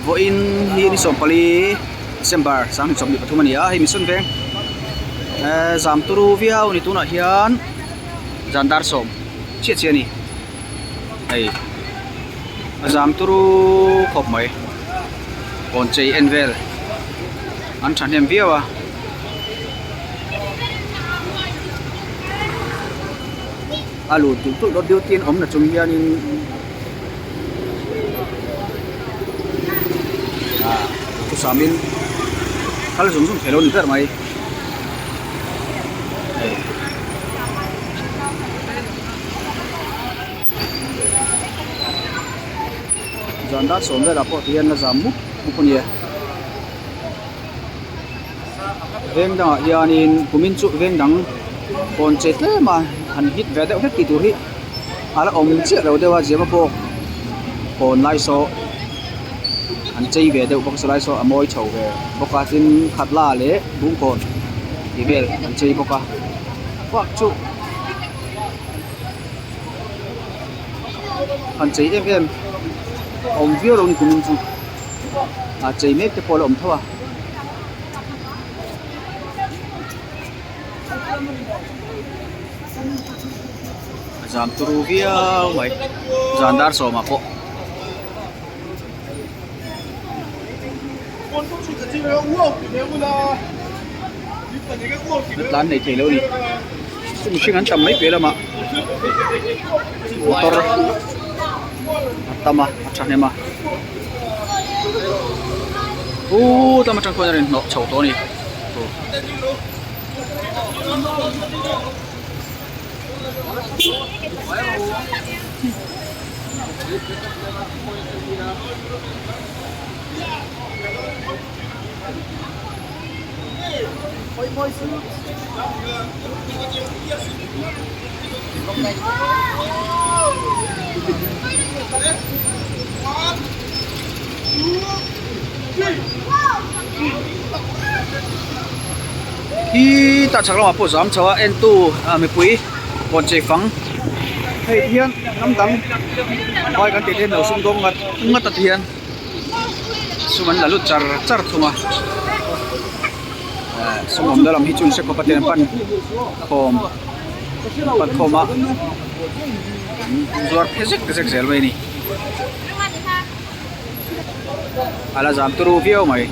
vo in hi ni som pali December sang som ni pathumania hi misun veng zam turu viau ni tuna hian jandar som chia chia ni ai zam turu khop mai kon chei envel an than hem viawa alu tu tu lo dio tin om na chung hian in tu samin kal zum zum thelo ni ter mai janda som le rapo hian na zamu punia veng da hian in kumin chu veng dang kon chetle ma han hit ve da ki tur hi ala om che lo dewa jema bok kon lai so an chei ve de bok salai so amoi chho ve boka tin khatla le bung kon ti vel an chei boka kwak chu an chei em om vio ron kumin chu a chei mek te pol om thawa jam turu via mai jandar so ma po lan này thì lâu đi mình xin hắn tầm mấy phía là mà motor tama achane ma tama chang ko na rin no chau to ni hi ta chak lo po zam chawa en tu mi pui kon che phang hei hian nam dang oi kan te ten no sum dong ngat ta hian suman la lu char char thuma sumom dalam hi chun se ko paten pan khom pat khoma zuar phezek zel mai ni ala jam turu viau mai